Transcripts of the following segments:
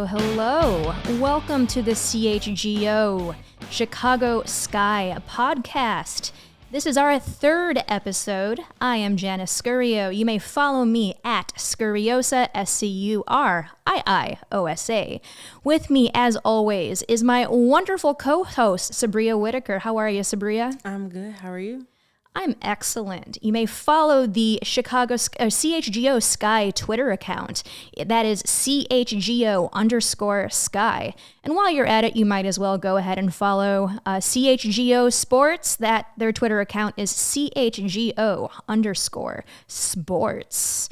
Hello. Welcome to the CHGO Chicago Sky Podcast. This is our third episode. I am Janice Scurio. You may follow me at Scuriosa, Scuriosa. With me, as always, is my wonderful co-host, Subria Whitaker. How are you, Subria? I'm good. How are you? I'm excellent. You may follow the CHGO Sky Twitter account. That is CHGO_Sky. And while you're at it, you might as well go ahead and follow CHGO Sports. Their Twitter account is CHGO_sports.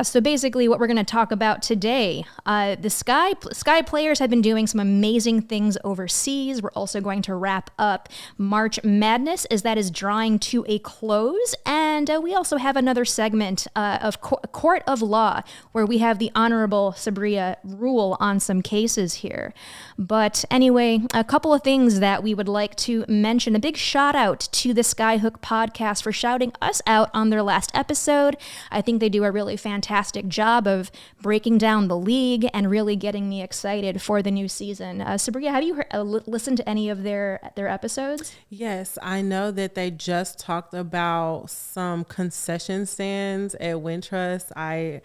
So basically what we're going to talk about today, the Sky players have been doing some amazing things overseas. We're also going to wrap up March Madness as that is drawing to a close. And we also have another segment of Court of Law where we have the Honorable Subria rule on some cases here. But anyway, a couple of things that we would like to mention. A big shout out to the Skyhook podcast for shouting us out on their last episode. I think they do a really fantastic job of breaking down the league and really getting me excited for the new season. Subria, have you listened to any of their episodes? Yes, I know that they just talked about some concession stands at Wintrust. I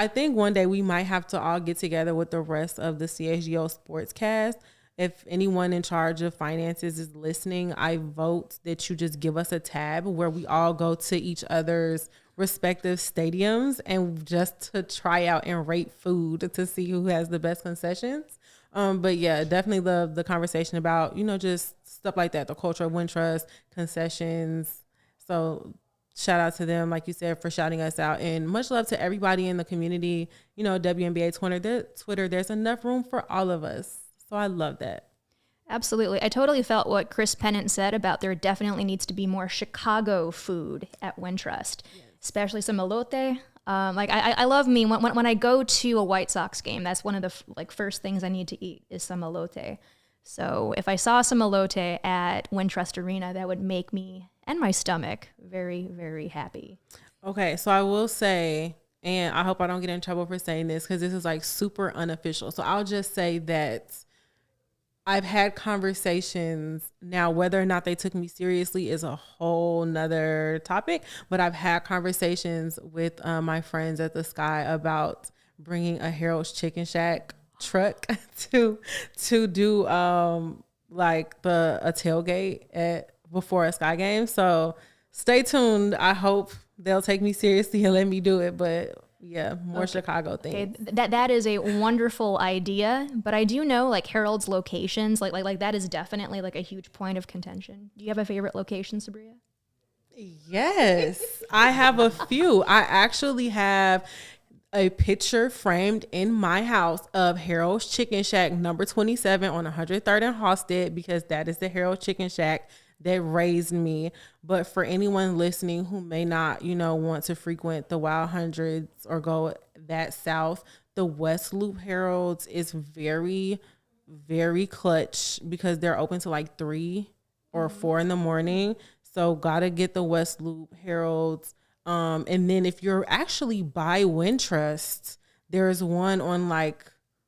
think one day we might have to all get together with the rest of the CHGO Sportscast. If anyone in charge of finances is listening, I vote that you just give us a tab where we all go to each other's respective stadiums and just to try out and rate food to see who has the best concessions. But yeah, definitely love the conversation about, just stuff like that, the culture of Wintrust, concessions. So shout out to them, like you said, for shouting us out. And much love to everybody in the community, WNBA Twitter, there's enough room for all of us. So I love that. Absolutely. I totally felt what Chris Pennant said about there definitely needs to be more Chicago food at Wintrust, yes. Especially some elote. I love me when I go to a White Sox game, that's one of the first things I need to eat is some elote. So if I saw some elote at Wintrust Arena, that would make me and my stomach very, very happy. Okay, so I will say, and I hope I don't get in trouble for saying this because this is super unofficial. So I'll just say that I've had conversations. Now, whether or not they took me seriously is a whole nother topic, but I've had conversations with my friends at the Sky about bringing a Harold's Chicken Shack truck to do a tailgate before a Sky game. So stay tuned. I hope they'll take me seriously and let me do it, but yeah, more okay. Chicago things. Okay, that is a wonderful idea, but I do know Harold's locations, like that is definitely a huge point of contention. Do you have a favorite location, Subria? Yes, I have a few. I actually have a picture framed in my house of Harold's Chicken Shack number 27 on 103rd and Halstead because that is the Harold Chicken Shack that raised me. But for anyone listening who may not, want to frequent the Wild Hundreds or go that south, the West Loop Harold's is very, very clutch because they're open to 3 or 4 in the morning. So gotta get the West Loop Harold's. And then if you're actually by Wintrust, there's one on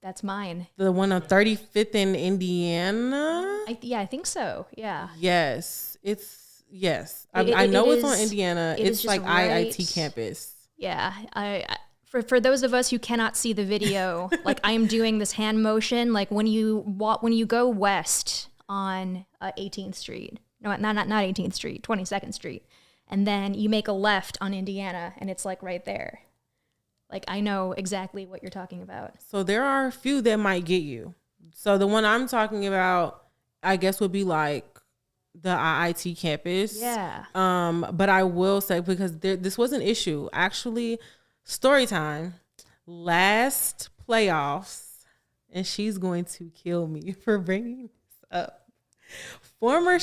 that's mine. The one on 35th in Indiana. I think so. Yeah. Yes. I know it's on Indiana. It's right. IIT campus. Yeah. For those of us who cannot see the video, I am doing this hand motion, when you go west on 18th Street. No, not 18th Street, 22nd Street. And then you make a left on Indiana and it's right there. I know exactly what you're talking about. So there are a few that might get you. So the one I'm talking about, I guess, would be the IIT campus. Yeah. But I will say, because this was an issue. Actually, story time. Last playoffs, and she's going to kill me for bringing this up. Former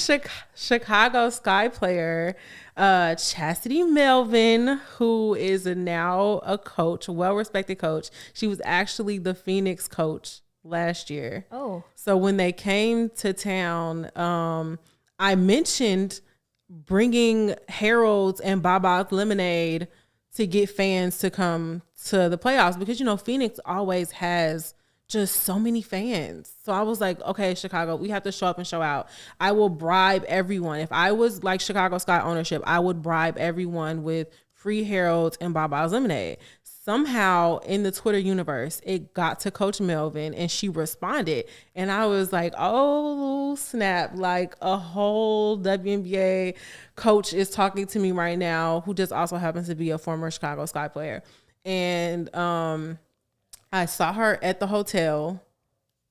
Chicago Sky player Chastity Melvin, who is now a coach, well-respected coach. She was actually the Phoenix coach last year. Oh. So when they came to town, I mentioned bringing Harold's and Baba's Lemonade to get fans to come to the playoffs because, you know, Phoenix always has just so many fans. So I was like, okay, Chicago, we have to show up and show out. I will bribe everyone. If I was like Chicago Sky ownership, I would bribe everyone with free Heralds and Baba's lemonade. Somehow in the Twitter universe, it got to Coach Melvin and she responded. And I was like, oh, snap. Like a whole WNBA coach is talking to me right now who just also happens to be a former Chicago Sky player. And I saw her at the hotel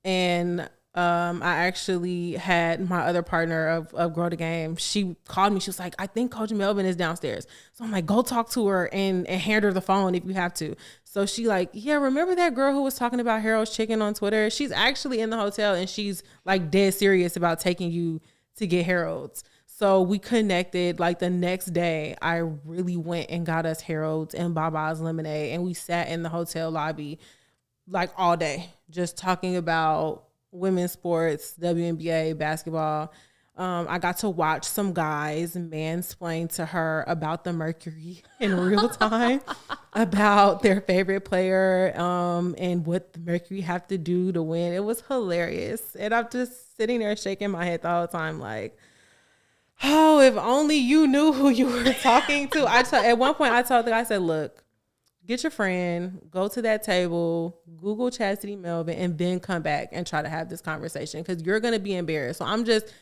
and I actually had my other partner of Grow the Game. She called me. She was like, I think Coach Melvin is downstairs. So I'm like, go talk to her and hand her the phone if you have to. So she like, yeah, remember that girl who was talking about Harold's Chicken on Twitter? She's actually in the hotel and she's like dead serious about taking you to get Harold's. So we connected. Like the next day, I really went and got us Harold's and Baba's lemonade. And we sat in the hotel lobby like all day, just talking about women's sports, WNBA, basketball. I got to watch some guys mansplain to her about the Mercury in real time, about their favorite player and what the Mercury have to do to win. It was hilarious. And I'm just sitting there shaking my head the whole time like, oh, if only you knew who you were talking to. At one point, I told the guy, I said, look, get your friend, go to that table, Google Chastity Melvin, and then come back and try to have this conversation because you're going to be embarrassed. So I'm just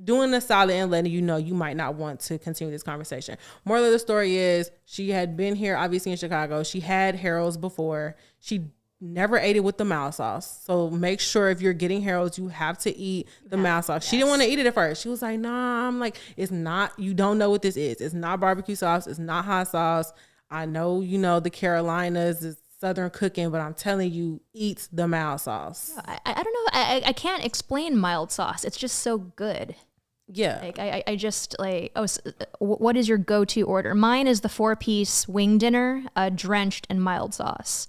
doing a solid and letting you know you might not want to continue this conversation. Moral of the story is she had been here, obviously in Chicago. She had Harold's before. She never ate it with the mild sauce. So make sure if you're getting Harold's, you have to eat the mild sauce. Yes. She didn't want to eat it at first. She was like, nah. I'm like, it's not, you don't know what this is. It's not barbecue sauce. It's not hot sauce. I know, you know, the Carolinas is Southern cooking, but I'm telling you, eat the mild sauce. I don't know. I can't explain mild sauce. It's just so good. Yeah. Like I just like, what is your go-to order? Mine is the 4-piece wing dinner, drenched in mild sauce.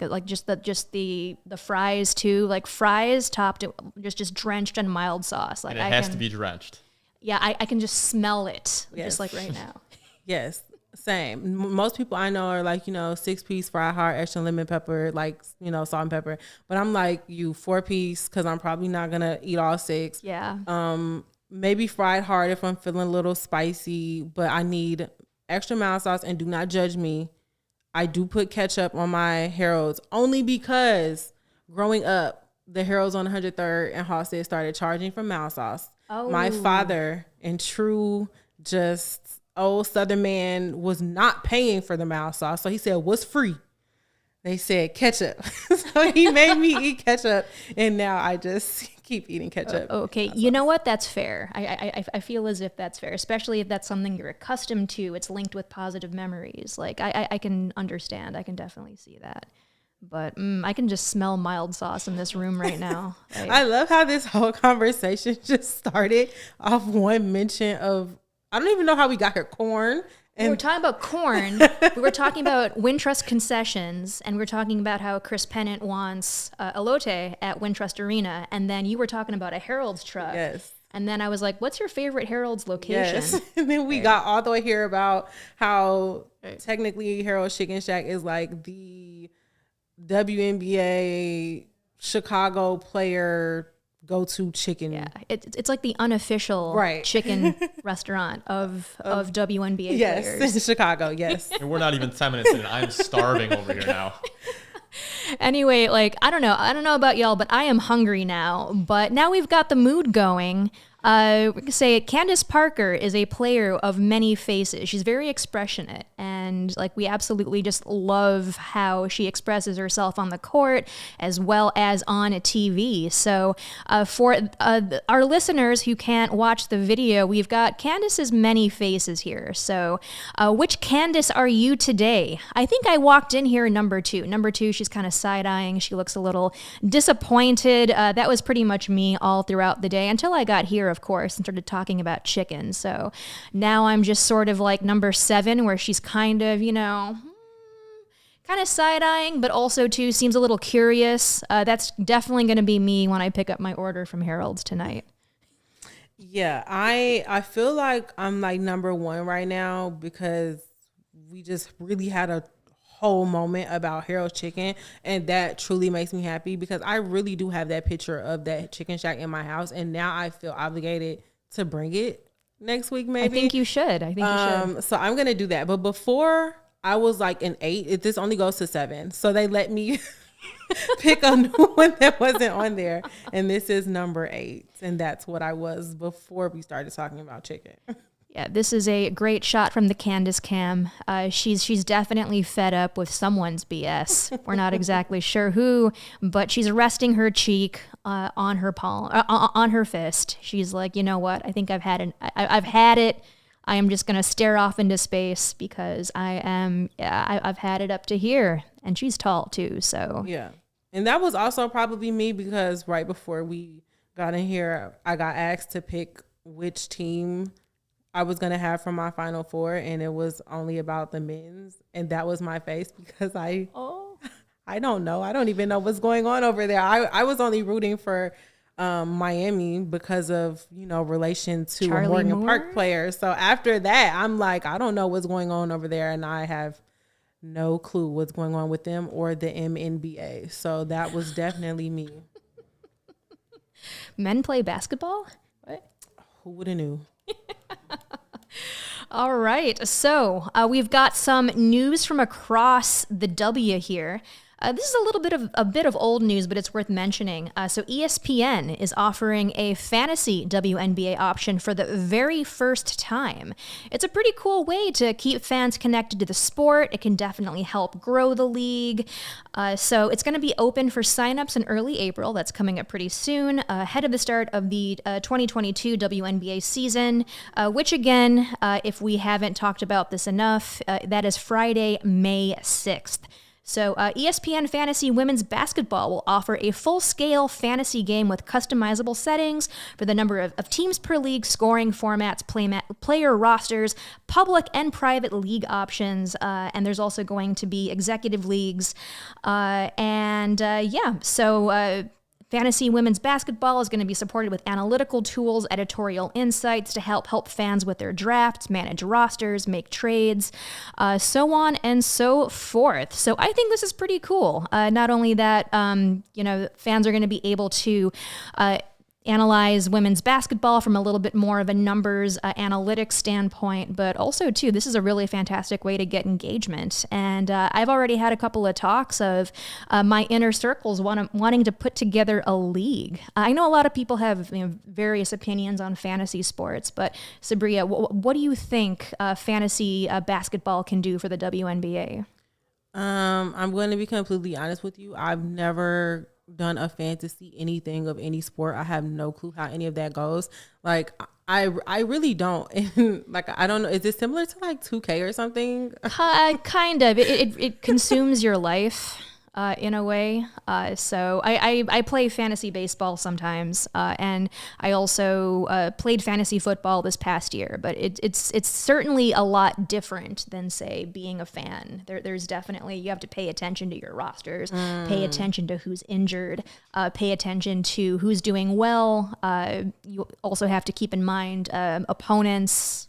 Like just the fries too, like fries topped just drenched in mild sauce. Like and it has to be drenched. Yeah, I can just smell it, yes. just like right now. Yes. Same. Most people I know are like, you know, 6-piece fried hard, extra lemon pepper, like, you know, salt and pepper. But I'm like, you 4-piece because I'm probably not going to eat all 6. Yeah. Maybe fried hard if I'm feeling a little spicy, but I need extra mild sauce. And do not judge me. I do put ketchup on my Harold's only because growing up, the Harold's on 103rd and Halstead started charging for mild sauce. Oh. My father, in true just old Southern man, was not paying for the mild sauce. So he said, what's free? They said ketchup. So he made me eat ketchup. And now I just keep eating ketchup. Okay. You know what? That's fair. I feel as if that's fair, especially if that's something you're accustomed to. It's linked with positive memories. Like I can understand. I can definitely see that. But I can just smell mild sauce in this room right now. Like, I love how this whole conversation just started off one mention of, I don't even know how we got here, corn. And we were talking about corn. We were talking about Wintrust concessions, and we were talking about how Chris Pennant wants elote at Wintrust Arena, and then you were talking about a Harold's truck. Yes. And then I was like, what's your favorite Harold's location? Yes. And then we got all the way here about how technically Harold's Chicken Shack is like the WNBA Chicago player go-to chicken. Yeah, it's like the unofficial chicken restaurant of WNBA players. Yes, in Chicago, yes. And we're not even 10 minutes in. I'm starving over here now. Anyway, like, I don't know about y'all, but I am hungry now. But now we've got the mood going. We can say Candace Parker is a player of many faces. She's very expressionate, and like we absolutely just love how she expresses herself on the court as well as on a TV. So for our listeners who can't watch the video, we've got Candace's many faces here. So which Candace are you today? I think I walked in here number 2. Number 2, she's kind of side-eyeing. She looks a little disappointed. That was pretty much me all throughout the day until I got here, of course, and started talking about chicken. So now I'm just sort of like number 7, where she's kind of, you know, kind of side-eyeing, but also too seems a little curious. That's definitely going to be me when I pick up my order from Harold's tonight. Yeah, I feel like I'm like number 1 right now because we just really had a whole moment about Harold's Chicken, and that truly makes me happy because I really do have that picture of that chicken shack in my house, and now I feel obligated to bring it next week. Maybe I think you should. So I'm gonna do that. But before I was like an 8. This only goes to 7, so they let me pick a new one that wasn't on there, and this is number 8, and that's what I was before we started talking about chicken. Yeah, this is a great shot from the Candace cam. She's definitely fed up with someone's BS. We're not exactly sure who, but she's resting her cheek on her palm, on her fist. She's like, you know what? I think I've had it. I am just gonna stare off into space because I've had it up to here, and she's tall too. So yeah, and that was also probably me because right before we got in here, I got asked to pick which team I was going to have for my Final Four, and it was only about the men's, and that was my face because I don't know. I don't even know what's going on over there. I was only rooting for Miami because of, relation to Charlie a Morgan Moore? Park player. So after that, I'm like, I don't know what's going on over there, and I have no clue what's going on with them or the MNBA. So that was definitely me. Men play basketball? What? Who would have knew? All right, so we've got some news from across the W here. This is a bit of old news, but it's worth mentioning. So ESPN is offering a fantasy WNBA option for the very first time. It's a pretty cool way to keep fans connected to the sport. It can definitely help grow the league. So it's going to be open for signups in early April. That's coming up pretty soon, ahead of the start of the 2022 WNBA season, which again, if we haven't talked about this enough, that is Friday, May 6th. So ESPN Fantasy Women's Basketball will offer a full-scale fantasy game with customizable settings for the number of teams per league, scoring formats, player rosters, public and private league options, and there's also going to be executive leagues. Fantasy Women's Basketball is going to be supported with analytical tools, editorial insights to help fans with their drafts, manage rosters, make trades, so on and so forth. So I think this is pretty cool. Not only that, fans are going to be able to analyze women's basketball from a little bit more of a numbers analytics standpoint, but also too, this is a really fantastic way to get engagement. And I've already had a couple of talks of my inner circles wanting to put together a league. I know a lot of people have various opinions on fantasy sports, but Subria, what do you think fantasy basketball can do for the WNBA? I'm going to be completely honest with you. I've never done a fantasy anything of any sport. I have no clue how any of that goes. Like I really don't. And like I don't know. Is it similar to like 2K or something? Kind of. It consumes your life in a way. So I play fantasy baseball sometimes, and I also played fantasy football this past year. But it's certainly a lot different than, say, being a fan. There's definitely, you have to pay attention to your rosters, pay attention to who's injured, pay attention to who's doing well. You also have to keep in mind opponents,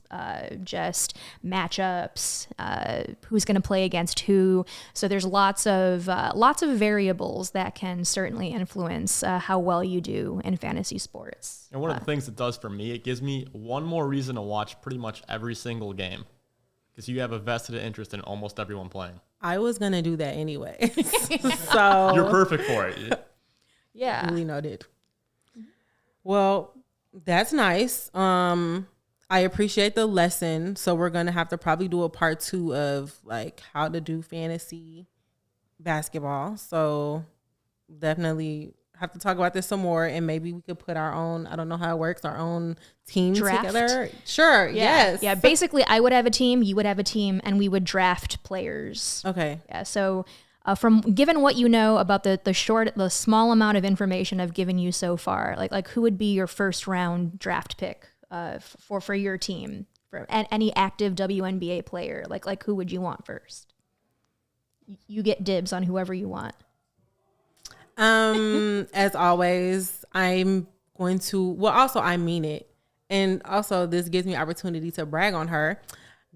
just matchups, who's going to play against who. So there's lots of variables that can certainly influence how well you do in fantasy sports. And one of the things it does for me, it gives me one more reason to watch pretty much every single game because you have a vested interest in almost everyone playing. I was going to do that anyway. So you're perfect for it. Yeah. Really noted. Well, that's nice. I appreciate the lesson. So we're going to have to probably do a part 2 of like how to do fantasy basketball. So definitely have to talk about this some more, and maybe we could put our own, I don't know how it works, our own team draft together. Sure. Yeah. Yes. Yeah. Basically I would have a team, you would have a team, and we would draft players. Okay. Yeah. So from given what you know about the small amount of information I've given you so far, like who would be your first round draft pick for your team, for any active WNBA player? Like who would you want first? You get dibs on whoever you want. As always, I'm going to, also I mean it. And also this gives me opportunity to brag on her.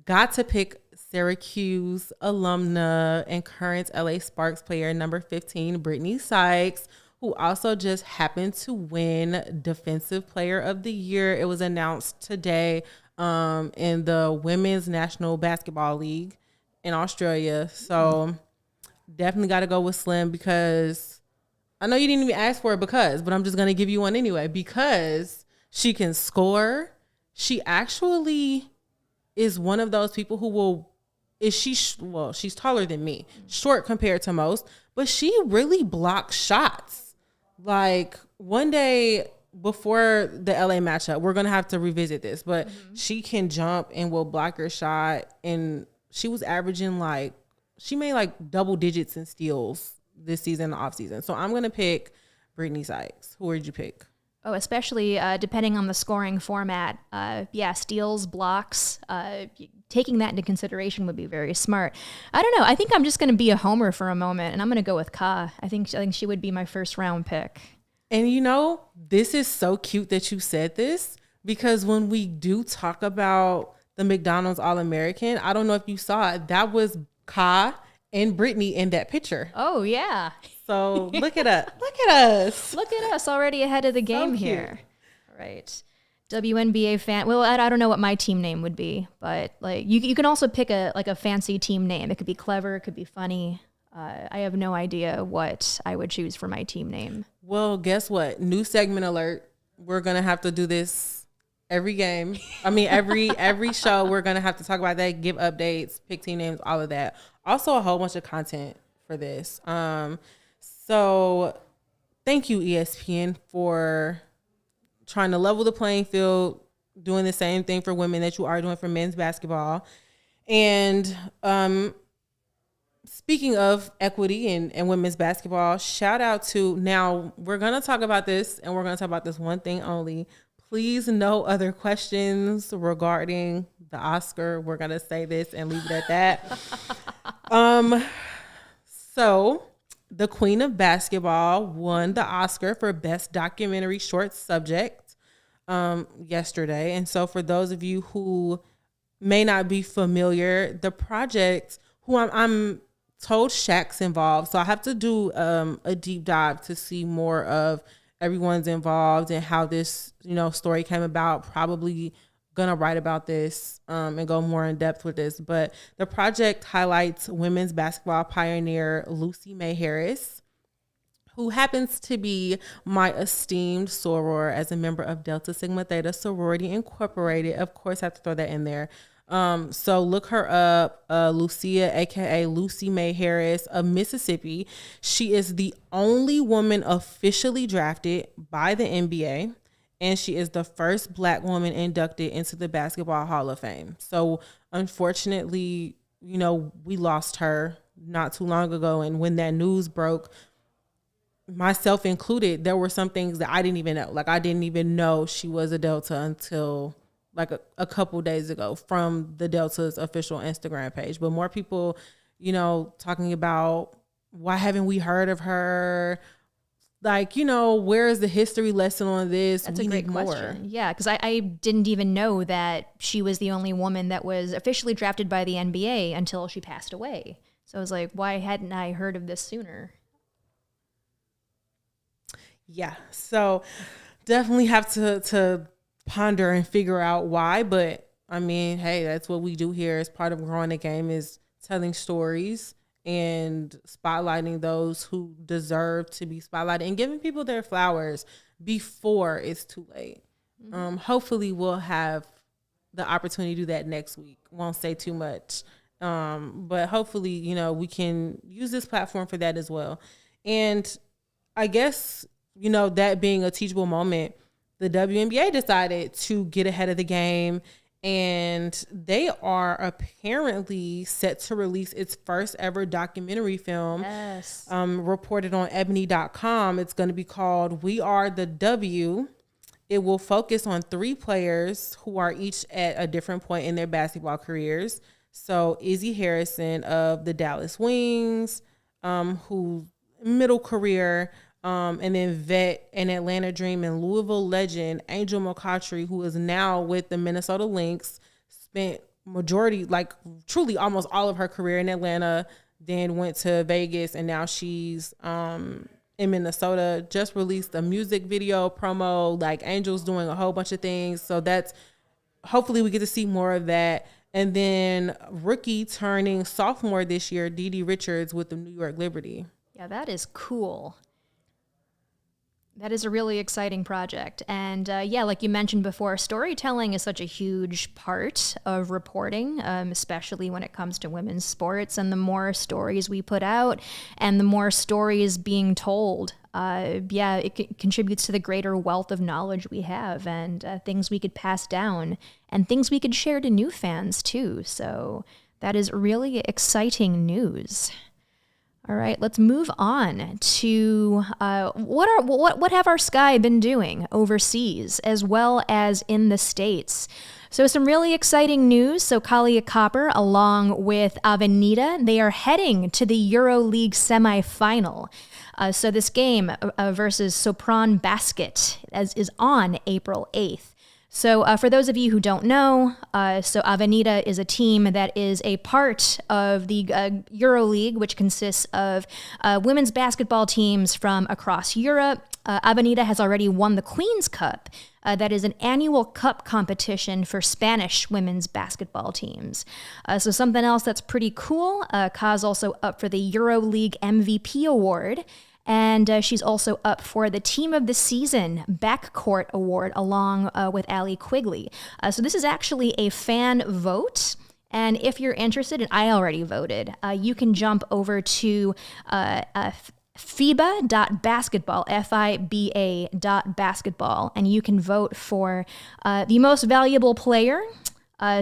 Got to pick Syracuse alumna and current LA Sparks player number 15, Brittany Sykes, who also just happened to win Defensive Player of the Year. It was announced today in the Women's National Basketball League in Australia. So definitely got to go with Slim, because I know you didn't even ask for it but I'm just going to give you one anyway, because she can score. She actually is one of those people who she's taller than me, short compared to most, but she really blocks shots. Like, one day before the LA matchup, we're going to have to revisit this, but she can jump and will block your shot. And she was averaging she made double digits in steals this season, the off season. So I'm going to pick Brittany Sykes. Who would you pick? Oh, especially depending on the scoring format. Steals, blocks, taking that into consideration would be very smart. I don't know. I think I'm just going to be a homer for a moment, and I'm going to go with Ka. I think she would be my first round pick. And this is so cute that you said this, because when we do talk about the McDonald's All-American, I don't know if you saw it, that was Ka and Brittany in that picture. Oh, yeah. So look at us. Look at us. Look at us already ahead of the game here. All right. WNBA fan. Well, I don't know what my team name would be, but you can also pick a fancy team name. It could be clever. It could be funny. I have no idea what I would choose for my team name. Well, guess what? New segment alert. We're going to have to do this every game. I mean, every show, we're going to have to talk about that, give updates, pick team names, all of that. Also, a whole bunch of content for this. So thank you, ESPN, for trying to level the playing field, doing the same thing for women that you are doing for men's basketball. And speaking of equity and women's basketball, shout out to, now we're going to talk about this, and we're going to talk about this one thing only. Please, no other questions regarding the Oscar. We're going to say this and leave it at that. So the Queen of Basketball won the Oscar for Best Documentary Short Subject yesterday. And so for those of you who may not be familiar, the project, who I'm told Shaq's involved, so I have to do a deep dive to see more of everyone's involved and how this story came about. Probably gonna write about this and go more in depth with this, but the project highlights women's basketball pioneer Lucy May Harris, who happens to be my esteemed soror as a member of Delta Sigma Theta Sorority Incorporated. Of course, I have to throw that in there. So look her up, Lucia, aka Lucy May Harris of Mississippi. She is the only woman officially drafted by the NBA, and she is the first Black woman inducted into the Basketball Hall of Fame. So unfortunately, we lost her not too long ago. And when that news broke, myself included, there were some things that I didn't even know. I didn't even know she was a Delta until a couple days ago from the Delta's official Instagram page. But more people, talking about, why haven't we heard of her? Where is the history lesson on this? That's a great question. Yeah, because I didn't even know that she was the only woman that was officially drafted by the NBA until she passed away. So I was like, why hadn't I heard of this sooner? Yeah, so definitely have to ponder and figure out why. But I mean, hey, that's what we do here as part of growing the game, is telling stories and spotlighting those who deserve to be spotlighted and giving people their flowers before it's too late. Mm-hmm. Hopefully we'll have the opportunity to do that next week. Won't say too much. But hopefully, we can use this platform for that as well. And I guess, that being a teachable moment, the WNBA decided to get ahead of the game, and they are apparently set to release its first ever documentary film. Yes. Reported on ebony.com. It's going to be called We Are the W. It will focus on 3 players who are each at a different point in their basketball careers. So Izzy Harrison of the Dallas Wings, who middle career, and then vet and Atlanta Dream and Louisville legend Angel McCoughtry, who is now with the Minnesota Lynx, spent majority, like truly almost all of her career in Atlanta, then went to Vegas, and now she's in Minnesota. Just released a music video promo, like Angel's doing a whole bunch of things. So that's, hopefully we get to see more of that. And then rookie turning sophomore this year, Dede Richards with the New York Liberty. Yeah, that is cool. That is a really exciting project. And yeah, like you mentioned before, storytelling is such a huge part of reporting, especially when it comes to women's sports. And the more stories we put out and the more stories being told, yeah, it contributes to the greater wealth of knowledge we have and things we could pass down and things we could share to new fans too. So that is really exciting news. All right, let's move on to what have our Sky been doing overseas as well as in the States. So some really exciting news. So Kahleah Copper, along with Avenida, they are heading to the Euroleague semifinal. So this game versus Sopron Basket is on April 8th. So for those of you who don't know, so Avenida is a team that is a part of the Euroleague, which consists of women's basketball teams from across Europe. Avenida has already won the Queen's Cup. That is an annual cup competition for Spanish women's basketball teams. So something else that's pretty cool, Ka's also up for the EuroLeague MVP award. And she's also up for the Team of the Season Backcourt Award along with Ellie Quigley. So this is actually a fan vote. And if you're interested, and I already voted, you can jump over to FIBA.basketball, FIBA.basketball, and you can vote for the most valuable player.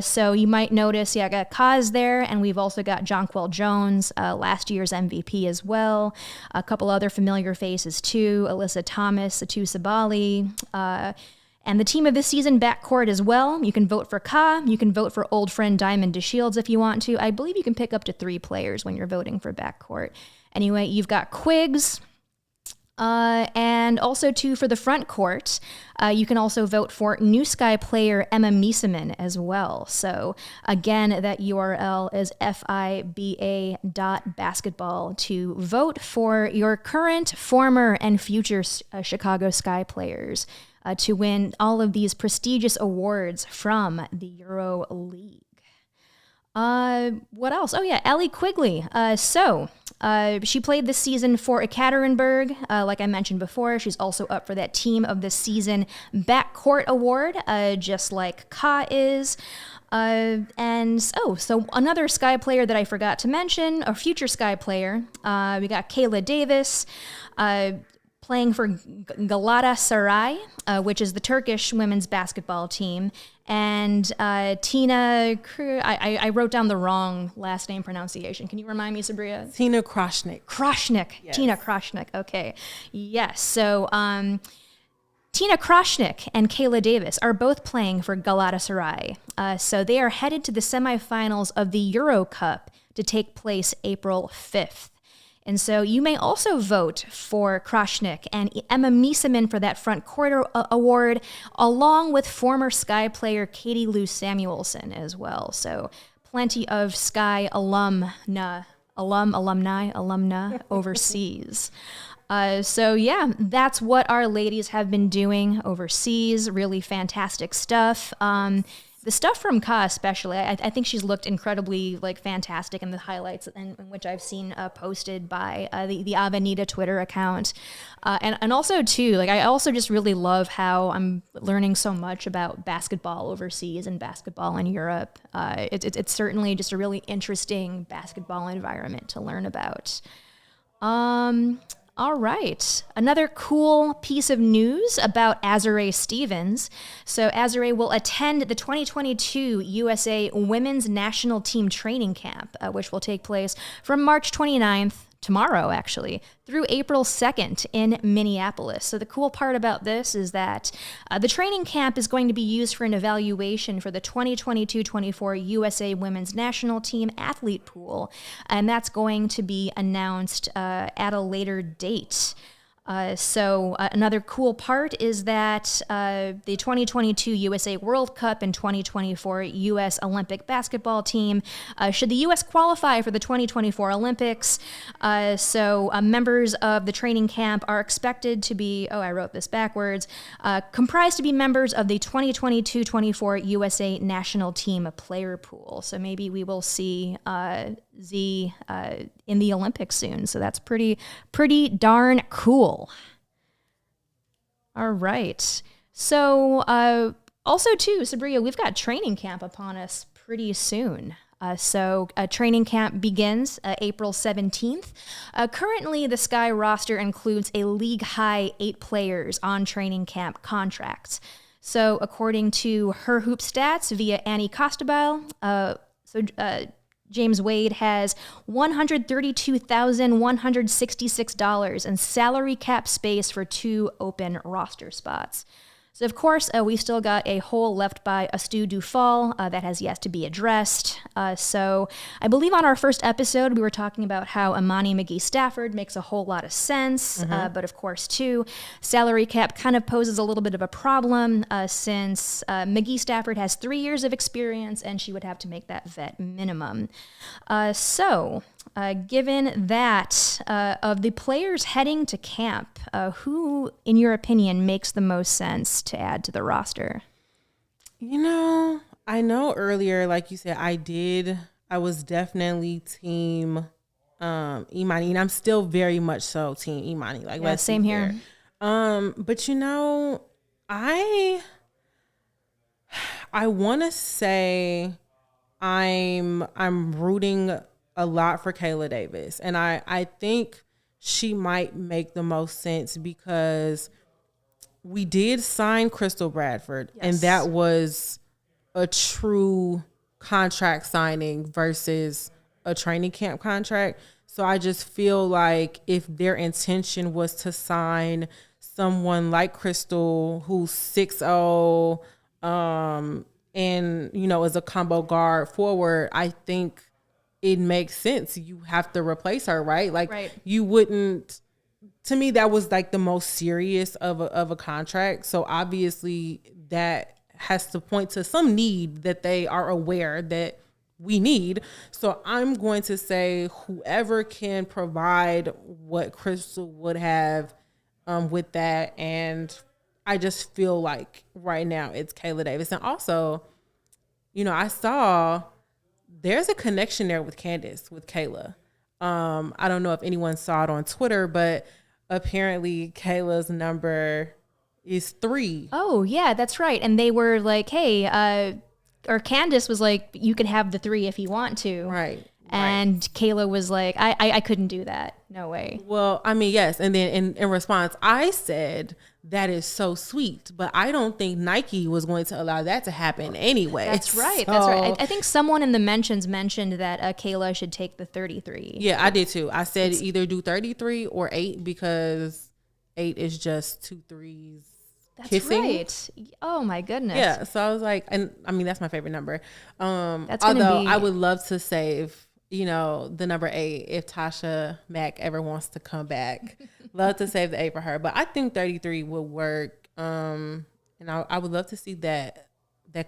So you might notice, yeah, I got Kaz there, and we've also got Jonquel Jones, last year's MVP as well. A couple other familiar faces too, Alyssa Thomas, Atu Sabali, and the Team of the Season backcourt as well. You can vote for Ka. You can vote for old friend Diamond DeShields if you want to. I believe you can pick up to 3 players when you're voting for backcourt. Anyway, you've got Quiggs. And also, too, for the front court, you can also vote for New Sky player Emma Miesemann as well. So, again, that URL is FIBA.basketball to vote for your current, former, and future Chicago Sky players to win all of these prestigious awards from the EuroLeague. What else? Oh, yeah, Ellie Quigley. She played this season for Ekaterinburg. Like I mentioned before, she's also up for that Team of the Season Backcourt Award, just like Ka is. So another Sky player that I forgot to mention, a future Sky player, we got Kayla Davis, playing for Galatasaray, which is the Turkish women's basketball team. And Tina, I wrote down the wrong last name pronunciation. Can you remind me, Subria? Tina Kroshnik. Kroshnik. Yes. Tina Kroshnik. Okay. Yes. So Tina Kroshnik and Kayla Davis are both playing for Galatasaray. So they are headed to the semifinals of the Euro Cup to take place April 5th. And so you may also vote for Kroshnik and Emma Miesemann for that front court award, along with former Sky player Katie Lou Samuelson as well. So plenty of Sky alumna overseas. So yeah, that's what our ladies have been doing overseas. Really fantastic stuff. The stuff from Ka especially, I think she's looked incredibly fantastic in the highlights in which I've seen posted by the Avenida Twitter account. And also too, I also just really love how I'm learning so much about basketball overseas and basketball in Europe. It's certainly just a really interesting basketball environment to learn about. All right. Another cool piece of news about Azurá Stevens. So Azurá will attend the 2022 USA Women's National Team Training Camp, which will take place from March 29th, tomorrow actually, through April 2nd in Minneapolis. So the cool part about this is that the training camp is going to be used for an evaluation for the 2022-24 USA Women's National Team athlete pool, and that's going to be announced at a later date. So another cool part is that the 2022 USA World Cup and 2024 U.S. Olympic basketball team, should the U.S. qualify for the 2024 Olympics, members of the training camp are expected to be, I wrote this backwards, comprised to be members of the 2022-24 USA national team player pool. So maybe we will see Z in the Olympics soon. So that's pretty darn cool. All right. So also too, Subria, we've got training camp upon us pretty soon. Training camp begins April 17th. Currently, the Sky roster includes a league-high 8 players on training camp contracts. So according to Her Hoop Stats via Annie Costabile, James Wade has $132,166 in salary cap space for 2 open roster spots. So, of course, we still got a hole left by Astu Dufal that has yet to be addressed. So I believe on our first episode, we were talking about how Imani McGee-Stafford makes a whole lot of sense. But, of course, too, salary cap kind of poses a little bit of a problem since McGee-Stafford has 3 years of experience and she would have to make that vet minimum. Given that, of the players heading to camp, who, in your opinion, makes the most sense to add to the roster? I know earlier, like you said, I was definitely team Imani, and I'm still very much so team Imani. Like, yeah, same here. But I want to say I'm rooting a lot for Kayla Davis. And I think she might make the most sense because we did sign Crystal Bradford, and that was a true contract signing versus a training camp contract. So I just feel like if their intention was to sign someone like Crystal, who's 6'0", and, is a combo guard forward, I think it makes sense. You have to replace her, right? Like, you wouldn't. To me, that was like the most serious of a contract. So obviously, that has to point to some need that they are aware that we need. So I'm going to say whoever can provide what Crystal would have with that, and I just feel like right now it's Kayla Davis. And also, I saw there's a connection there with Candace, with Kayla. I don't know if anyone saw it on Twitter, but apparently Kayla's number is 3. Oh, yeah, that's right. And they were like, hey, or Candace was like, you can have the 3 if you want to. Right. And Kayla was like, I couldn't do that. No way. Well, I mean, yes. And then in response, I said, that is so sweet. But I don't think Nike was going to allow that to happen anyway. That's right. That's right. I think someone in the mentions mentioned that Kayla should take the 33. Yeah, I did too. I said either do 33 or 8 because 8 is just 2 threes. That's kissing. Right. Oh my goodness. Yeah. So I was like, and I mean, that's my favorite number. That's although I would love to save, the number 8 if Tasha Mack ever wants to come back. Love to save the 8 for her, but I think 33 would work. And I would love to see that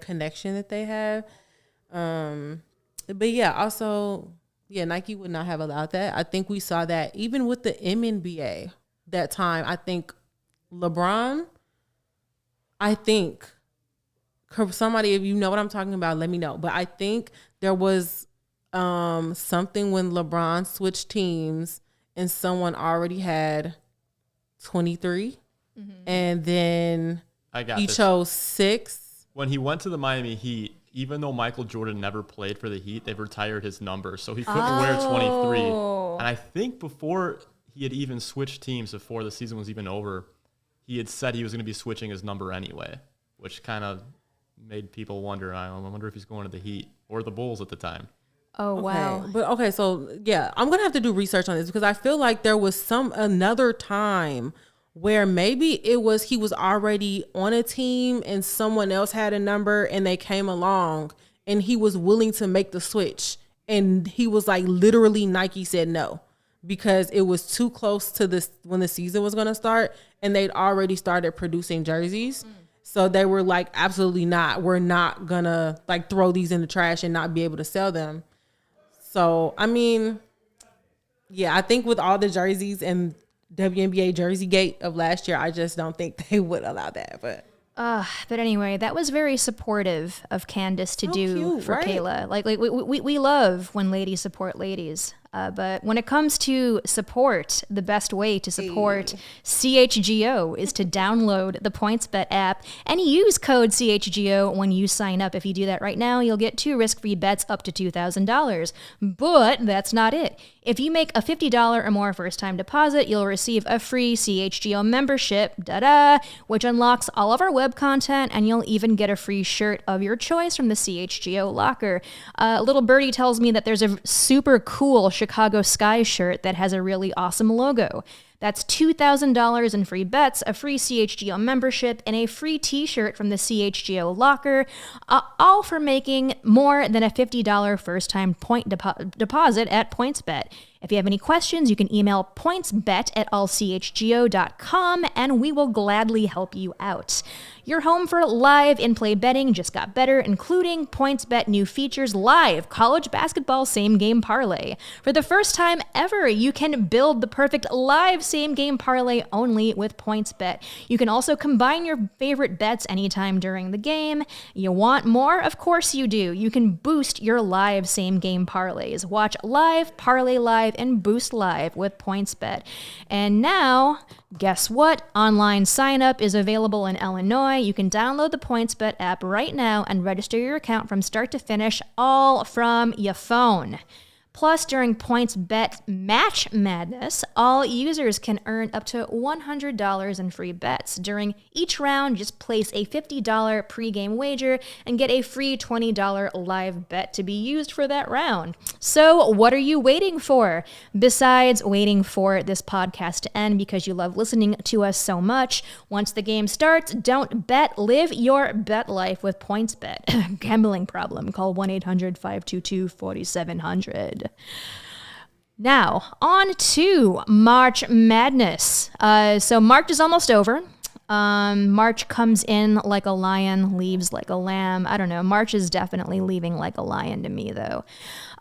connection that they have. But yeah, also, Nike would not have allowed that. I think we saw that even with the MNBA that time. I think LeBron, somebody, if you know what I'm talking about, let me know. But I think there was something when LeBron switched teams and someone already had 23, and then he chose 6. When he went to the Miami Heat, even though Michael Jordan never played for the Heat, they've retired his number, so he couldn't wear 23. And I think before he had even switched teams, before the season was even over, he had said he was going to be switching his number anyway, which kind of made people wonder. I wonder if he's going to the Heat or the Bulls at the time. Oh, wow. But so yeah, I'm going to have to do research on this because I feel like there was another time where maybe he was already on a team and someone else had a number and they came along and he was willing to make the switch. And he was like, literally Nike said no. because it was too close to this when the season was going to start, and they'd already started producing jerseys. So they were like, absolutely not. We're not going to like throw these in the trash and not be able to sell them. So, I mean, yeah, I think with all the jerseys and WNBA Jersey Gate of last year, I just don't think they would allow that. But anyway, that was very supportive of Candace to do cute, for right? Kayla. Like we love when ladies support ladies. But when it comes to support, the best way to support CHGO is to download the PointsBet app and use code CHGO when you sign up. If you do that right now, you'll get 2 risk-free bets up to $2,000. But that's not it. If you make a $50 or more first-time deposit, you'll receive a free CHGO membership, which unlocks all of our web content, and you'll even get a free shirt of your choice from the CHGO locker. Little Birdie tells me that there's a super cool CHGO Sky shirt that has a really awesome logo. That's $2,000 in free bets, a free CHGO membership, and a free t-shirt from the CHGO locker, all for making more than a $50 first-time deposit at PointsBet. If you have any questions, you can email pointsbet@allchgo.com, and we will gladly help you out. Your home for live in-play betting just got better, including PointsBet new features, live college basketball same-game parlay. For the first time ever, you can build the perfect live same-game parlay only with PointsBet. You can also combine your favorite bets anytime during the game. You want more? Of course you do. You can boost your live same-game parlays. Watch live, parlay live, and boost live with PointsBet. And now, guess what? Online sign-up is available in Illinois. You can download the PointsBet app right now and register your account from start to finish, all from your phone. Plus, during PointsBet Match Madness, all users can earn up to $100 in free bets. During each round, just place a $50 pregame wager and get a free $20 live bet to be used for that round. So, what are you waiting for? Besides waiting for this podcast to end because you love listening to us so much, once the game starts, don't bet. Live your bet life with PointsBet. Gambling problem? Call 1-800-522-4700. Now, on to March Madness. So March is almost over. March comes in like a lion, leaves like a lamb. I don't know. March is definitely leaving like a lion to me, though.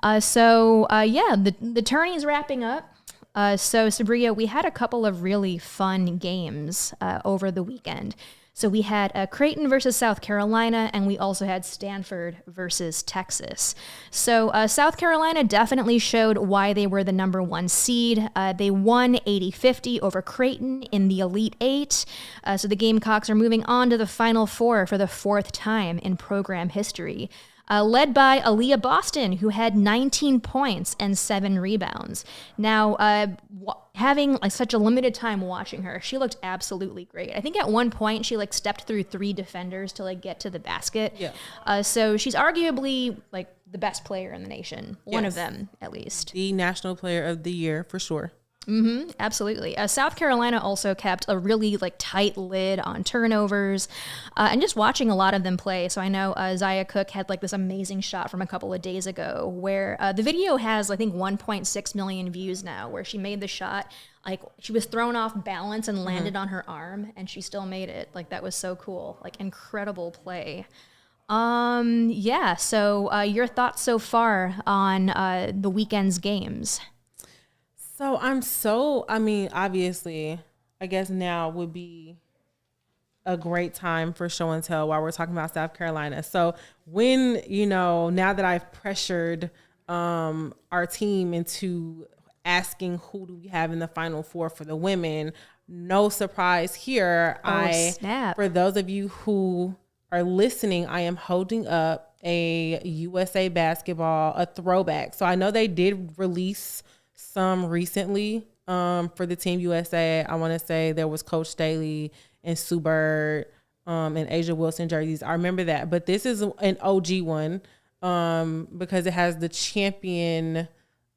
The tourney's wrapping up. So Subria, we had a couple of really fun games over the weekend. So we had Creighton versus South Carolina, and we also had Stanford versus Texas. So South Carolina definitely showed why they were the number 1 seed. They won 80-50 over Creighton in the Elite Eight. So the Gamecocks are moving on to the Final Four for the 4th time in program history. Led by Aaliyah Boston, who had 19 points and 7 rebounds. Now, having such a limited time watching her, she looked absolutely great. I think at one point she stepped through 3 defenders to get to the basket. Yeah. So she's arguably the best player in the nation. One of them, at least. The National Player of the Year for sure. Mm-hmm, absolutely. South Carolina also kept a really tight lid on turnovers, and just watching a lot of them play. So I know Zaya Cook had this amazing shot from a couple of days ago where the video has I think 1.6 million views now, where she made the shot she was thrown off balance and landed on her arm, and she still made it. That was so cool. Incredible play. So your thoughts so far on the weekend's games? So obviously, I guess now would be a great time for show and tell while we're talking about South Carolina. So when, now that I've pressured our team into asking who do we have in the Final Four for the women, no surprise here. Snap. For those of you who are listening, I am holding up a USA basketball, a throwback. So I know they did release some recently for the Team USA. I want to say there was Coach Staley and Sue Bird and Asia Wilson jerseys. I remember that. But this is an OG one because it has the champion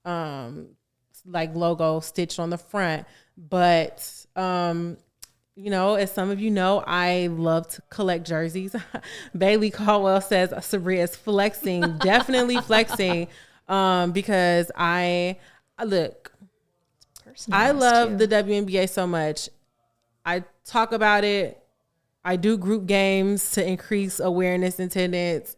logo stitched on the front. But, as some of you know, I love to collect jerseys. Bailey Caldwell says Subria is flexing, definitely flexing because look, I love the WNBA so much. I talk about it. I do group games to increase awareness and attendance.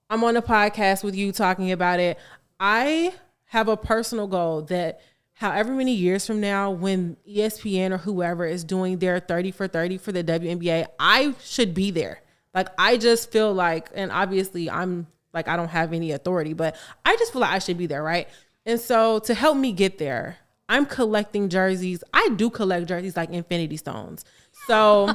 I'm on a podcast with you talking about it. I have a personal goal that however many years from now, when ESPN or whoever is doing their 30 for 30 for the WNBA, I should be there. Like, I just feel like, and obviously I'm like, I don't have any authority, but I just feel like I should be there, right? And so to help me get there, I'm collecting jerseys. I do collect jerseys like infinity stones. So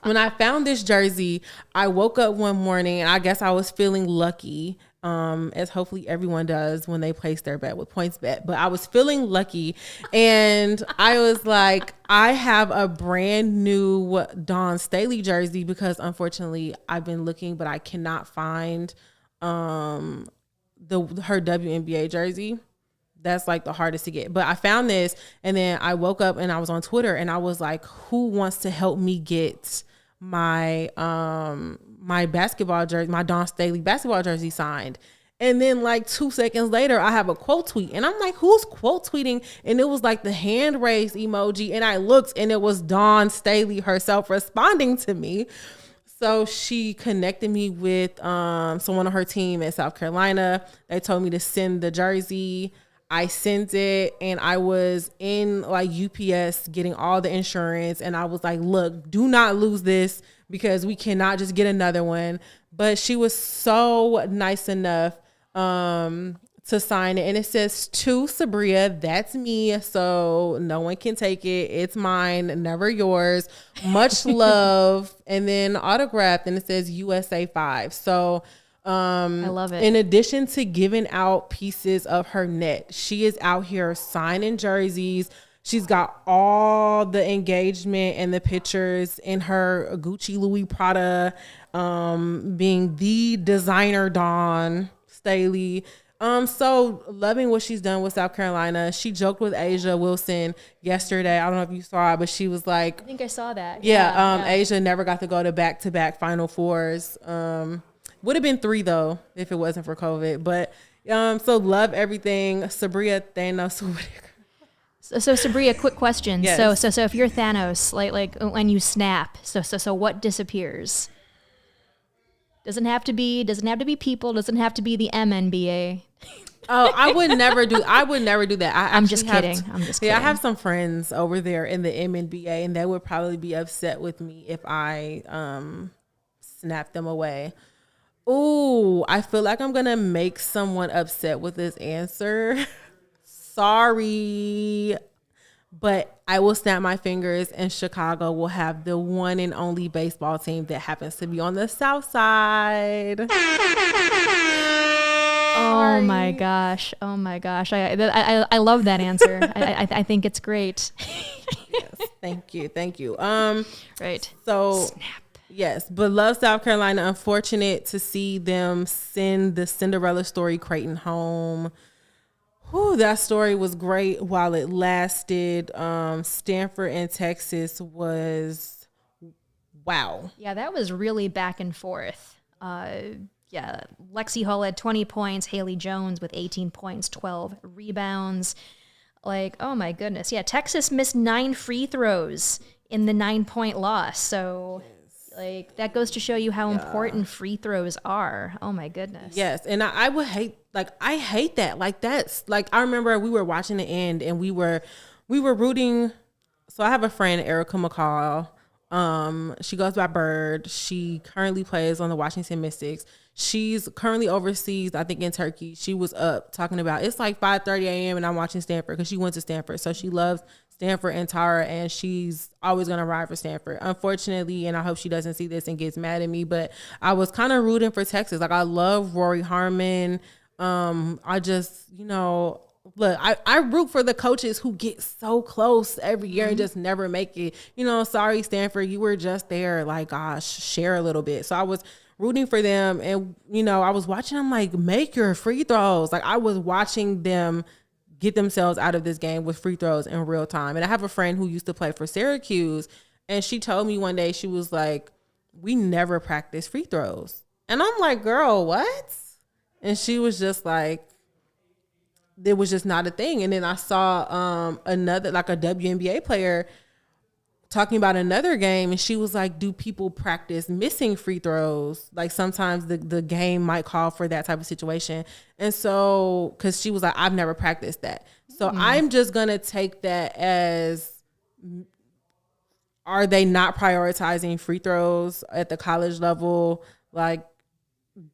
when I found this jersey, I woke up one morning and I guess I was feeling lucky, as hopefully everyone does when they place their bet with PointsBet. But I was feeling lucky and I was like, I have a brand new Dawn Staley jersey because unfortunately I've been looking, but I cannot find her WNBA jersey. That's like the hardest to get. But I found this and then I woke up and I was on Twitter and I was like, who wants to help me get my my basketball jersey, my Dawn Staley basketball jersey signed? And then like 2 seconds later, I have a quote tweet and I'm like, who's quote tweeting? And it was like the hand raised emoji. And I looked and it was Dawn Staley herself responding to me. So she connected me with someone on her team in South Carolina. They told me to send the jersey. I sent it and I was in like UPS getting all the insurance. And I was like, look, do not lose this because we cannot just get another one. But she was so nice enough to sign it. And it says to Subria, that's me. So no one can take it. It's mine, never yours. Much love. And then autographed and it says USA 5. So I love it. In addition to giving out pieces of her net, she is out here signing jerseys. She's got all the engagement and the pictures in her Gucci Louis Prada, being the designer Dawn Staley. So loving what she's done with South Carolina. She joked with Asia Wilson yesterday. I don't know if you saw it, but she was like, I think I saw that. Yeah. Asia never got to go to back-to-back Final Fours. Would have been 3 though if it wasn't for COVID. But so love everything. Subria, Thanos, Whitaker. So Subria, quick question. Yes. So if you're Thanos, like when you snap, so what disappears? Doesn't have to be people. Doesn't have to be the MNBA. Oh, I would never do that. I'm just kidding. Yeah, I have some friends over there in the MNBA, and they would probably be upset with me if I snap them away. Ooh, I feel like I'm gonna make someone upset with this answer. Sorry, but I will snap my fingers, and Chicago will have the one and only baseball team that happens to be on the South Side. Oh my gosh! I love that answer. I think it's great. Yes, thank you. Right. So snap. Yes, but love South Carolina. Unfortunate to see them send the Cinderella story Creighton home. Whew, that story was great while it lasted. Stanford and Texas was wow. Yeah, that was really back and forth. Lexi Hull had 20 points, Haley Jones with 18 points, 12 rebounds. Like, oh my goodness. Yeah, Texas missed 9 free throws in the 9-point loss. So like that goes to show you how important free throws are. Oh my goodness. Yes, and I would hate I hate that. Like that's like I remember we were watching the end and we were rooting. So I have a friend, Erica McCall. She goes by Bird. She currently plays on the Washington Mystics. She's currently overseas, I think in Turkey. She was up talking about it's like 5:30 a.m. and I'm watching Stanford because she went to Stanford. So she loves Stanford and Tara, and she's always going to ride for Stanford. Unfortunately, and I hope she doesn't see this and gets mad at me, but I was kind of rooting for Texas. Like I love Rory Harmon. I just, look, I root for the coaches who get so close every year and just never make it. Sorry, Stanford, you were just there. Like, gosh, share a little bit. So I was rooting for them. And, I was watching them like, make your free throws. Like I was watching them get themselves out of this game with free throws in real time. And I have a friend who used to play for Syracuse. And she told me one day, she was like, we never practice free throws. And I'm like, girl, what? And she was just like, it was just not a thing. And then I saw another, like a WNBA player talking about another game, and she was like, do people practice missing free throws? Like sometimes the game might call for that type of situation. And so, because she was like, I've never practiced that. So I'm just going to take that as, are they not prioritizing free throws at the college level? Like,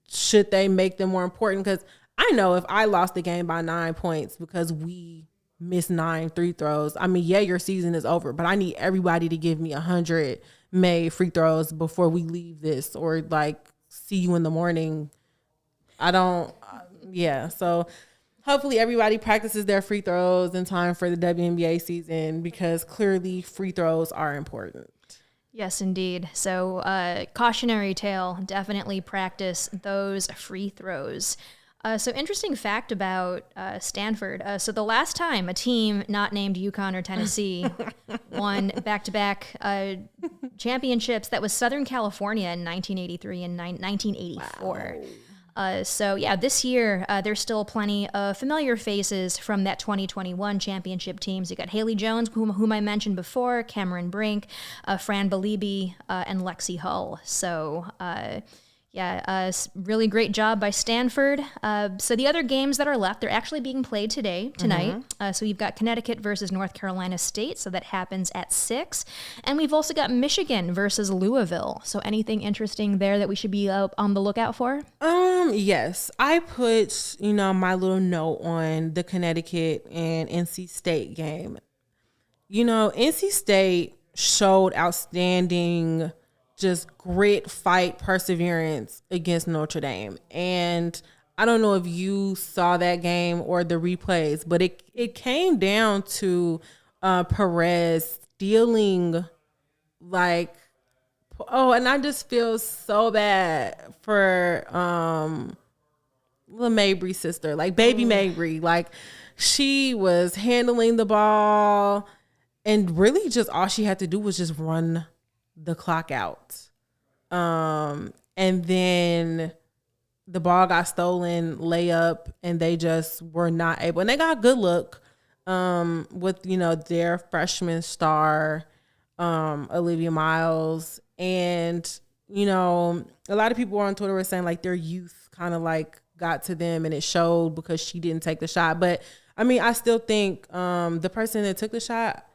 should they make them more important? Because I know if I lost the game by 9 points because we missed 9 free throws, I mean, yeah, your season is over, but I need everybody to give me 100 made free throws before we leave this, or like see you in the morning. So hopefully everybody practices their free throws in time for the WNBA season, because clearly free throws are important. Yes, indeed. So cautionary tale, definitely practice those free throws. So interesting fact about Stanford. So the last time a team not named UConn or Tennessee won back-to-back championships, that was Southern California in 1983 and 1984. Wow. So yeah, this year there's still plenty of familiar faces from that 2021 championship teams. You got Haley Jones, whom I mentioned before, Cameron Brink, Fran Belibi, and Lexi Hull. So really great job by Stanford. So the other games that are left, they're actually being played tonight. So you've got Connecticut versus North Carolina State. So that happens at 6. And we've also got Michigan versus Louisville. So anything interesting there that we should be on the lookout for? Yes. I put, my little note on the Connecticut and NC State game. NC State showed outstanding just grit, fight, perseverance against Notre Dame. And I don't know if you saw that game or the replays, but it came down to Perez stealing, and I just feel so bad for little Mabry's sister, like baby Mabry. Like, she was handling the ball, and really just all she had to do was just run the clock out. And then the ball got stolen, layup, and they just were not able. And they got a good look with, their freshman star, Olivia Miles. And, a lot of people on Twitter were saying like their youth kind of like got to them, and it showed because she didn't take the shot. But I mean, I still think the person that took the shot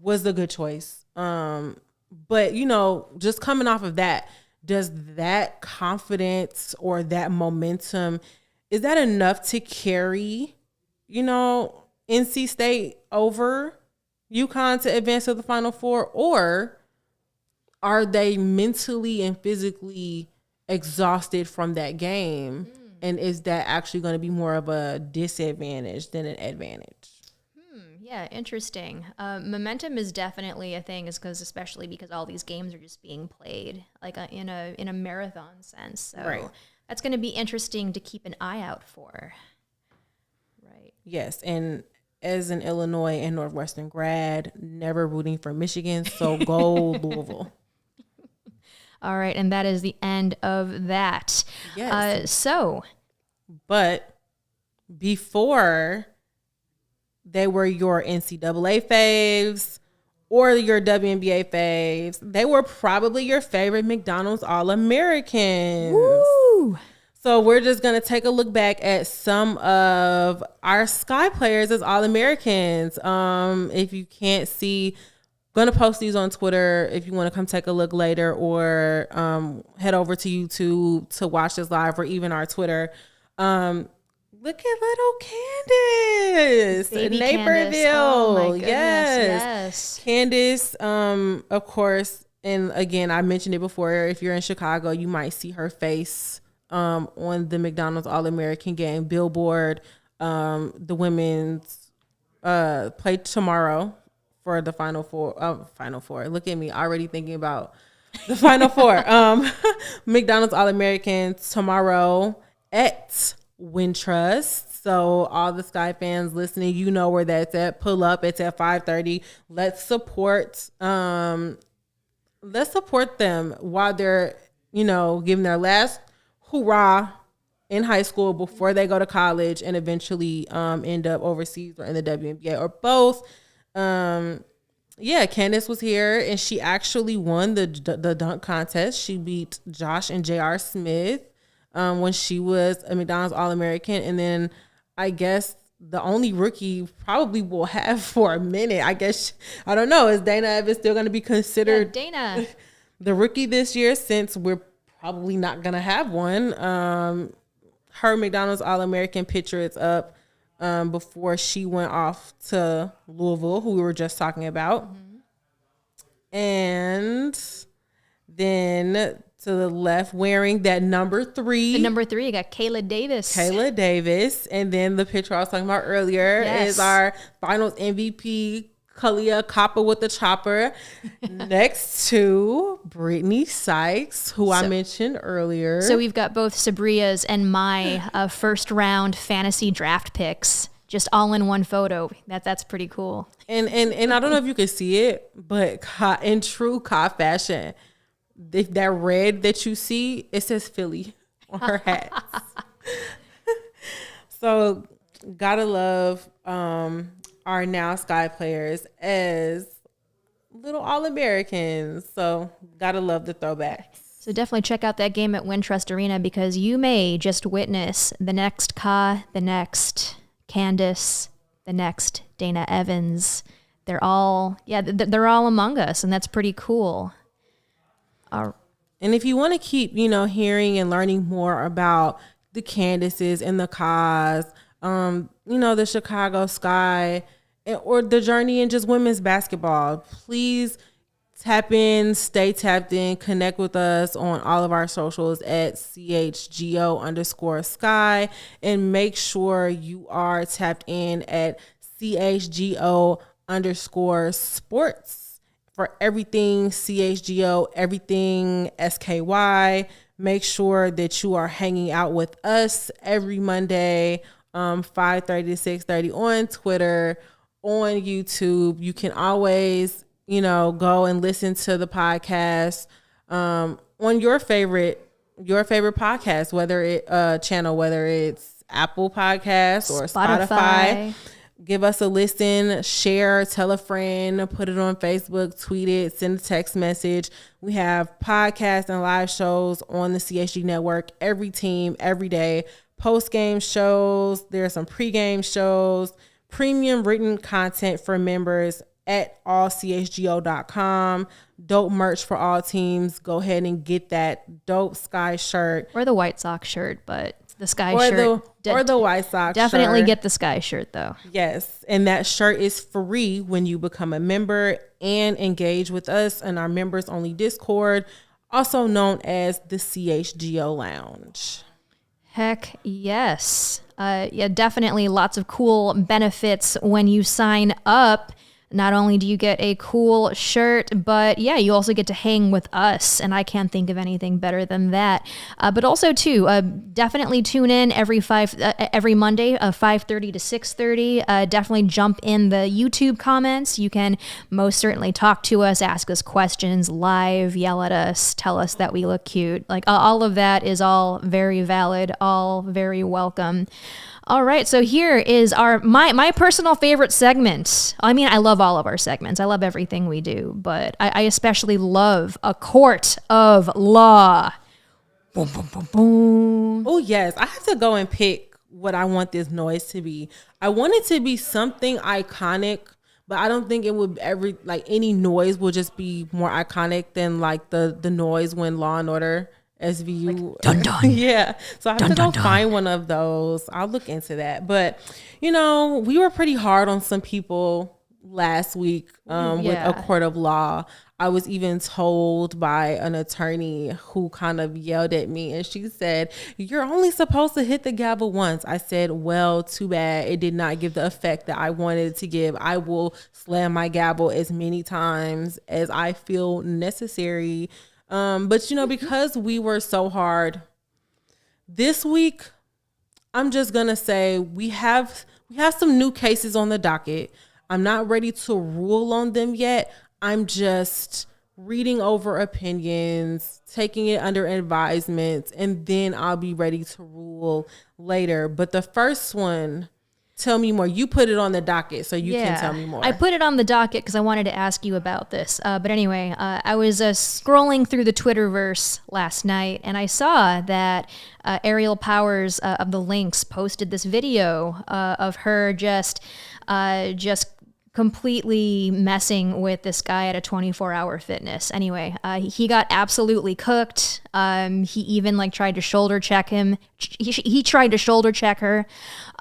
was the good choice. But, just coming off of that, does that confidence or that momentum, is that enough to carry, NC State over UConn to advance to the Final Four? Or are they mentally and physically exhausted from that game? And is that actually going to be more of a disadvantage than an advantage? Yeah, interesting. Momentum is definitely a thing, especially because all these games are just being played like in a marathon sense. So right. That's going to be interesting to keep an eye out for. Right. Yes, and as an Illinois and Northwestern grad, never rooting for Michigan, so go Louisville. All right, and that is the end of that. Yes. But before they were your NCAA faves or your WNBA faves, they were probably your favorite McDonald's All-Americans. Woo! So we're just going to take a look back at some of our Sky players as All-Americans. If you can't see, going to post these on Twitter if you want to come take a look later, or head over to YouTube to watch this live, or even our Twitter. Look at little Candace, Baby Naperville. Candace. Oh my goodness, yes. Candace, of course, and again, I mentioned it before, if you're in Chicago, you might see her face on the McDonald's All-American game billboard. The women's play tomorrow for the Final Four. Look at me, already thinking about the Final Four. McDonald's All-American tomorrow at Wintrust. So all the Sky fans listening, you know where that's at. Pull up. It's at 5:30. Let's support them while they're, giving their last hurrah in high school before they go to college and eventually end up overseas or in the WNBA or both. Candace was here and she actually won the dunk contest. She beat Josh and J.R. Smith when she was a McDonald's All-American. And then I guess the only rookie probably will have for a minute. I guess, I don't know, is Dana Evans still going to be considered Dana the rookie this year since we're probably not going to have one? Her McDonald's All-American picture is up before she went off to Louisville, who we were just talking about. Mm-hmm. And then to the left, wearing that number 3. The number 3, you got Kayla Davis. And then the picture I was talking about earlier is our finals MVP, Kahleah Copper with the chopper, next to Brittany Sykes, who I mentioned earlier. So we've got both Subria's and my first round fantasy draft picks, just all in one photo. That's pretty cool. And I don't know if you can see it, but in true Ka fashion, that red that you see, it says Philly on her hats. So gotta love our now Sky players as little All-Americans. So gotta love the throwbacks. So definitely check out that game at Wintrust Arena because you may just witness the next Ka, the next Candace, the next Dana Evans. They're all among us, and that's pretty cool. And if you want to keep, hearing and learning more about the Candaces and the Kas, the Chicago Sky, or the journey in just women's basketball, please tap in, stay tapped in, connect with us on all of our socials at CHGO_Sky, and make sure you are tapped in at CHGO_sports for everything CHGO, everything SKY. Make sure that you are hanging out with us every Monday, 5:30 to 6:30 on Twitter, on YouTube. You can always, go and listen to the podcast on your favorite podcast, whether it's Apple Podcasts or Spotify. Give us a listen, share, tell a friend, put it on Facebook, tweet it, send a text message. We have podcasts and live shows on the CHG network, every team, every day. Post-game shows, there are some pre-game shows, premium written content for members at allchgo.com. Dope merch for all teams. Go ahead and get that dope Sky shirt. Or the White Sox shirt, but the Sky shirt. Or the White Sox definitely shirt. Get the Sky shirt, though. Yes, and that shirt is free when you become a member and engage with us in our members-only Discord, also known as the CHGO Lounge. Heck yes. Definitely lots of cool benefits when you sign up. Not only do you get a cool shirt, but you also get to hang with us, and I can't think of anything better than that. But also too, definitely tune in every Monday, 5:30 to 6:30. Definitely jump in the YouTube comments. You can most certainly talk to us, ask us questions live, yell at us, tell us that we look cute. Like all of that is all very valid, all very welcome. All right, so here is my personal favorite segment. I mean, I love all of our segments. I love everything we do, but I especially love A Court of Law. Boom, boom, boom, boom. Oh, yes. I have to go and pick what I want this noise to be. I want it to be something iconic, but I don't think it would any noise will just be more iconic than the noise when Law and Order SVU. Dun dun. Yeah. So I have to go find one of those. I'll look into that. But, we were pretty hard on some people last week with A Court of Law. I was even told by an attorney who kind of yelled at me, and she said, "You're only supposed to hit the gavel once." I said, "Well, too bad. It did not give the effect that I wanted it to give. I will slam my gavel as many times as I feel necessary." But because we were so hard this week, I'm just gonna say we have some new cases on the docket. I'm not ready to rule on them yet. I'm just reading over opinions, taking it under advisement, and then I'll be ready to rule later. But the first one, tell me more. You put it on the docket, so you can tell me more. I put it on the docket because I wanted to ask you about this. But anyway, I was scrolling through the Twitterverse last night, and I saw that Aerial Powers of the Lynx posted this video of her just completely messing with this guy at a 24-hour fitness. Anyway, he got absolutely cooked. He even tried to shoulder check him. He tried to shoulder check her.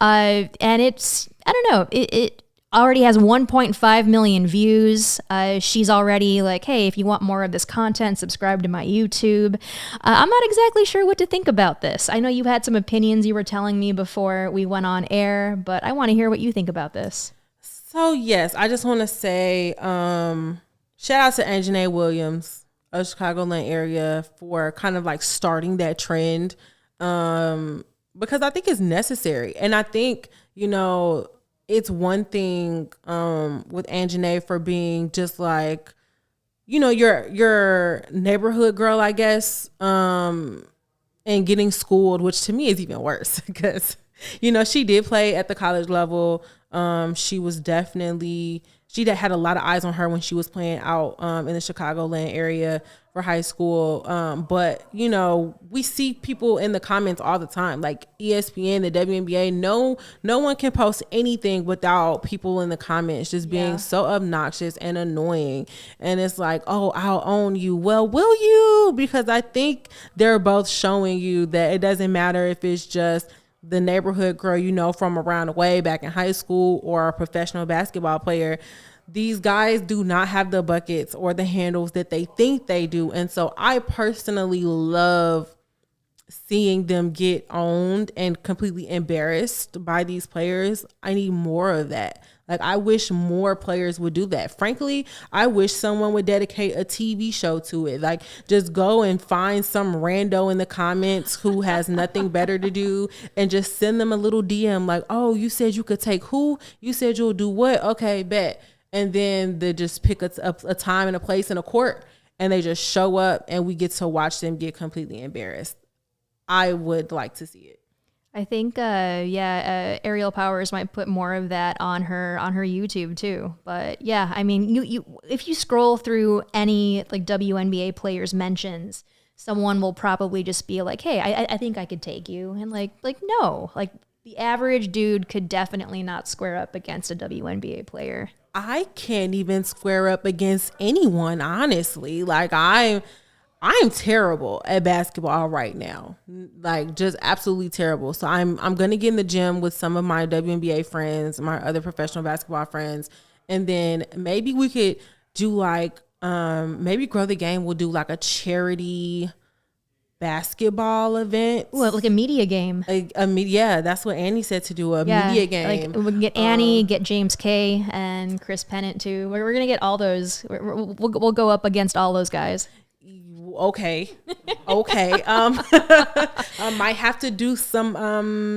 And it's, I don't know, it already has 1.5 million views. She's already hey, if you want more of this content, subscribe to my YouTube. I'm not exactly sure what to think about this. I know you had some opinions you were telling me before we went on air, but I want to hear what you think about this. So, yes, I just want to say shout out to Janae Williams of Chicagoland area for kind of starting that trend because I think it's necessary. And I think, it's one thing with Janae for being just your neighborhood girl, I guess, and getting schooled, which to me is even worse because, she did play at the college level. She was definitely, she had a lot of eyes on her when she was playing out in the Chicagoland area for high school. But, we see people in the comments all the time, like ESPN, the WNBA. No one can post anything without people in the comments just being so obnoxious and annoying. And it's oh, I'll own you. Well, will you? Because I think they're both showing you that it doesn't matter if it's just the neighborhood girl, from around the way back in high school or a professional basketball player. These guys do not have the buckets or the handles that they think they do. And so I personally love seeing them get owned and completely embarrassed by these players. I need more of that. I wish more players would do that. Frankly, I wish someone would dedicate a TV show to it. Just go and find some rando in the comments who has nothing better to do and just send them a little DM oh, you said you could take who? You said you'll do what? Okay, bet. And then they just pick a time and a place in a court and they just show up and we get to watch them get completely embarrassed. I would like to see it. I think, Aerial Powers might put more of that on her YouTube too. But yeah, I mean, you if you scroll through any WNBA players mentions, someone will probably just be hey, I think I could take you, and no, the average dude could definitely not square up against a WNBA player. I can't even square up against anyone, honestly. I'm terrible at basketball right now, just absolutely terrible. So I'm gonna get in the gym with some of my WNBA friends, my other professional basketball friends, and then maybe we could do maybe Grow the Game will do a charity basketball event. Well, a media game. That's what Annie said, to do a media game. We can get Annie, get James K, and Chris Pennant too. We're gonna get all those. We'll go up against all those guys. Okay. I might have to do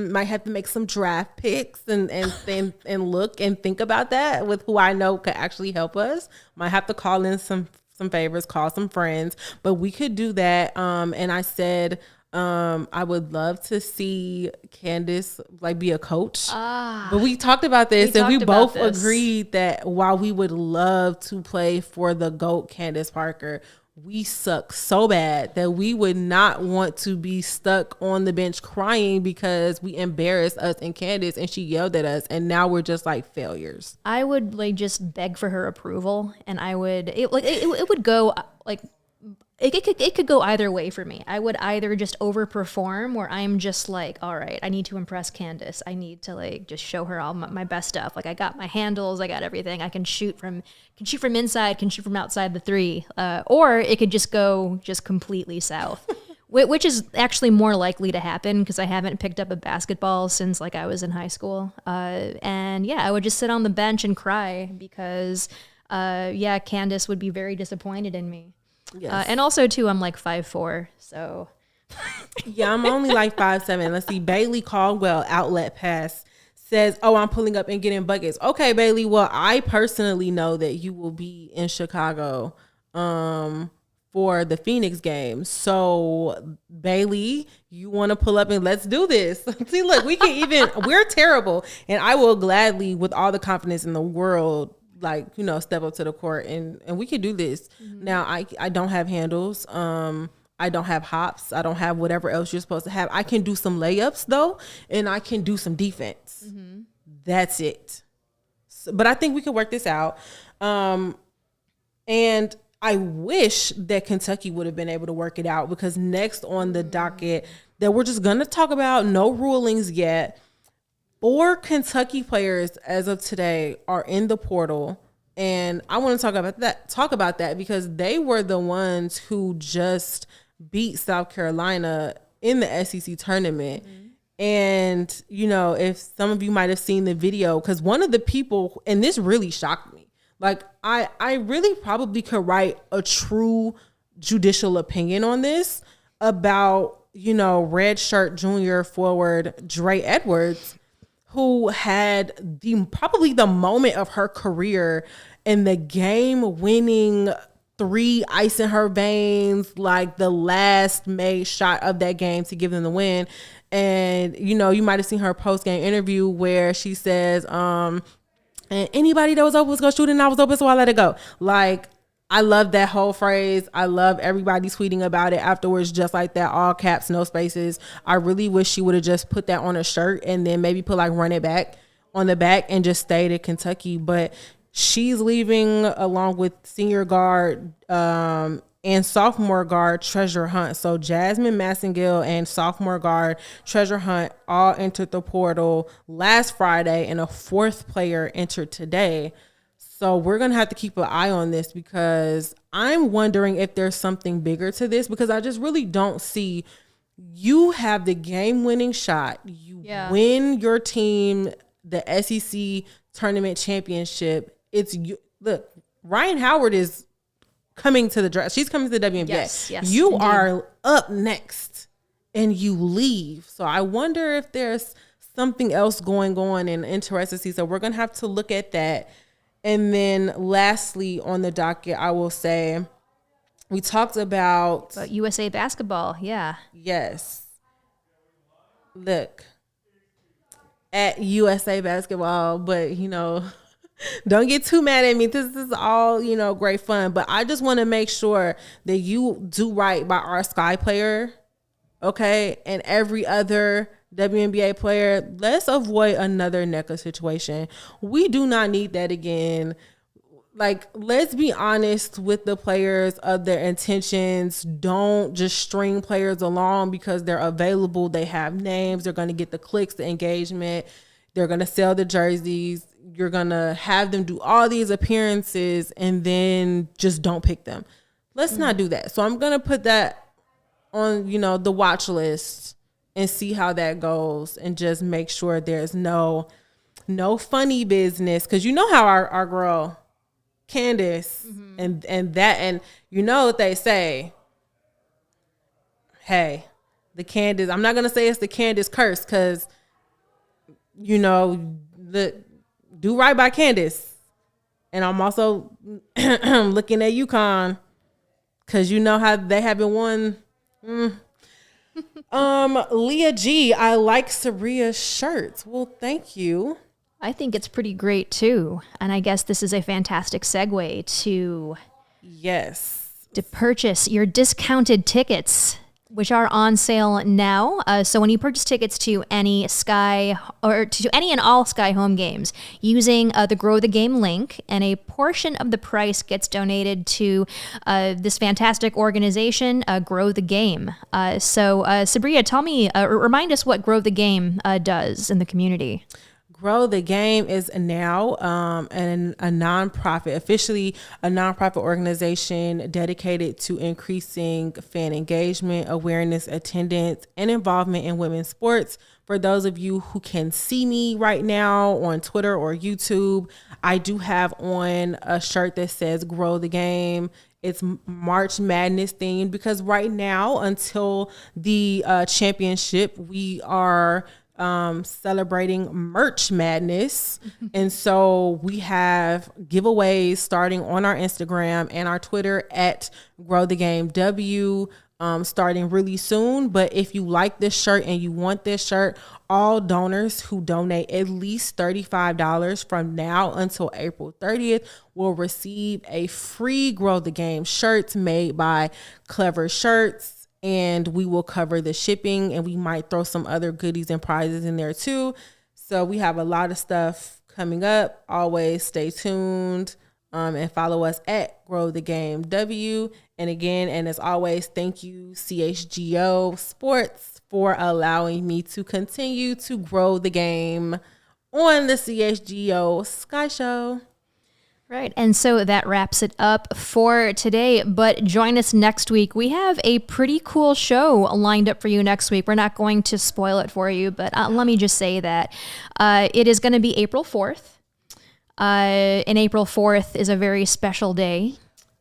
might have to make some draft picks and look and think about that with who I know could actually help us. Might have to call in some favors, call some friends, but we could do that. And I said, I would love to see Candace be a coach. But we talked about this and we both agreed that while we would love to play for the GOAT Candace Parker, we suck so bad that we would not want to be stuck on the bench crying because we embarrassed us and Candace and she yelled at us and now we're just failures. I would just beg for her approval, and I would it would go it could go either way for me. I would either just overperform where I'm just all right, I need to impress Candace. I need to just show her all my best stuff. I got my handles, I got everything. I can shoot from inside, can shoot from outside the three. Or it could just go completely south, which is actually more likely to happen because I haven't picked up a basketball since I was in high school. And yeah, I would just sit on the bench and cry because Candace would be very disappointed in me. Yes. And also too, I'm 5'4", so yeah, I'm only 5'7". Let's see. Bailey Caldwell, Outlet Pass, says, "Oh, I'm pulling up and getting buckets." Okay, Bailey. Well, I personally know that you will be in Chicago for the Phoenix game. So Bailey, you want to pull up and let's do this. See, look, we're terrible. And I will gladly, with all the confidence in the world, like, step up to the court and we can do this. Mm-hmm. Now I don't have handles. I don't have hops. I don't have whatever else you're supposed to have. I can do some layups though. And I can do some defense. Mm-hmm. That's it. So, but I think we could work this out. And I wish that Kentucky would have been able to work it out, because next on the docket that we're just going to talk about, no rulings yet, 4 Kentucky players as of today are in the portal. And I want to talk about that because they were the ones who just beat South Carolina in the SEC tournament. Mm-hmm. And, if some of you might have seen the video, because one of the people, and this really shocked me, like, I really probably could write a true judicial opinion on this about, red shirt junior forward Dre Edwards, who had probably the moment of her career and the game-winning 3 ice in her veins, like the last made shot of that game to give them the win. And, you might have seen her post-game interview where she says, and anybody that was open was going to shoot, and I was open, so I let it go. Like, I love that whole phrase. I love everybody tweeting about it afterwards, just like that, all caps, no spaces. I really wish she would have just put that on a shirt and then maybe put like run it back on the back and just stayed at Kentucky. But she's leaving along with senior guard and sophomore guard Treasure Hunt. So Jasmine Massengill and sophomore guard Treasure Hunt all entered the portal last Friday, and a 4th player entered today. So we're going to have to keep an eye on this, because I'm wondering if there's something bigger to this, because I just really don't see. You have the game-winning shot. You win your team the SEC tournament championship. Look, Ryan Howard is coming to the draft. She's coming to the WNBA. Yes, you indeed. are up next and you leave. So I wonder if there's something else going on and interested to see. So we're going to have to look at that. And then lastly on the docket, I will say we talked about USA basketball. Yeah. Yes. Look, at USA basketball, but don't get too mad at me. This is all, great fun. But I just want to make sure that you do right by our Sky player, okay? And every other WNBA player. Let's avoid another NECA situation. We do not need that again. Like, let's be honest with the players of their intentions. Don't just string players along because they're available. They have names. They're going to get the clicks, the engagement. They're going to sell the jerseys. You're going to have them do all these appearances and then just don't pick them. Let's not do that. So I'm going to put that on, the watch list and see how that goes and just make sure there's no funny business. Because how our girl Candace and you know what they say, hey, the Candace, I'm not going to say it's the Candace curse because, do right by Candace. And I'm also looking at UConn because how they haven't won. Leah G, I like Subria's shirts. Well, thank you. I think it's pretty great too. And I guess this is a fantastic segue to purchase your discounted tickets, which are on sale now. So when you purchase tickets to any Sky or to any and all Sky home games using the Grow the Game link, and a portion of the price gets donated to this fantastic organization, Grow the Game. So Subria, tell me, remind us what Grow the Game does in the community. Grow the Game is now a nonprofit, officially a nonprofit organization dedicated to increasing fan engagement, awareness, attendance, and involvement in women's sports. For those of you who can see me right now on Twitter or YouTube, I do have on a shirt that says Grow the Game. It's March Madness themed because right now, until the championship, we are celebrating Merch Madness. And so we have giveaways starting on our Instagram and our Twitter at Grow the Game W, starting really soon. But if you like this shirt and you want this shirt, all donors who donate at least $35 from now until April 30th will receive a free Grow the Game shirts made by Clever Shirts. And we will cover the shipping, and we might throw some other goodies and prizes in there too. So we have a lot of stuff coming up. Always stay tuned and follow us at Grow the Game W. And again, and as always, thank you CHGO Sports for allowing me to continue to grow the game on the CHGO Sky Show. Right. And so that wraps it up for today. But join us next week. We have a pretty cool show lined up for you next week. We're not going to spoil it for you, but let me just say that it is going to be April 4th. And April 4th is a very special day.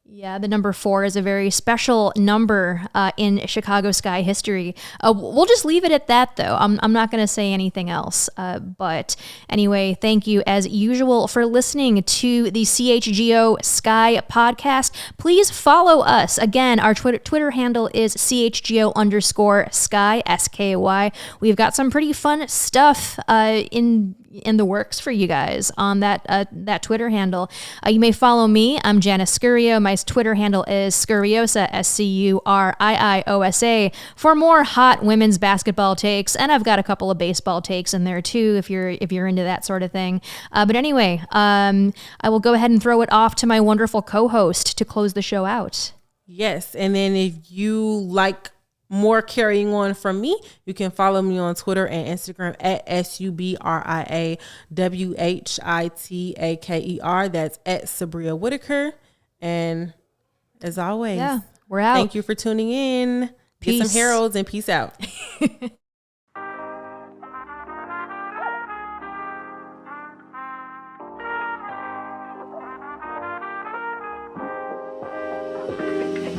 Yeah, the number 4 is a very special number in Chicago Sky history. We'll just leave it at that, though. I'm not going to say anything else. But anyway, thank you, as usual, for listening to the CHGO Sky podcast. Please follow us. Again, our Twitter handle is CHGO_Sky, SKY. We've got some pretty fun stuff in the works for you guys on that Twitter handle. You may follow me. I'm Janice Scurio. My Twitter handle is Scuriosa, SCURIIOSA, for more hot women's basketball takes. And I've got a couple of baseball takes in there too, if you're into that sort of thing. But anyway, I will go ahead and throw it off to my wonderful co-host to close the show out. Yes, and then if you like more carrying on from me, you can follow me on Twitter and Instagram at SUBRIAWHITAKER. That's at Subria Whitaker. And as always, we're out. Thank you for tuning in. Peace. Get some heralds and peace out.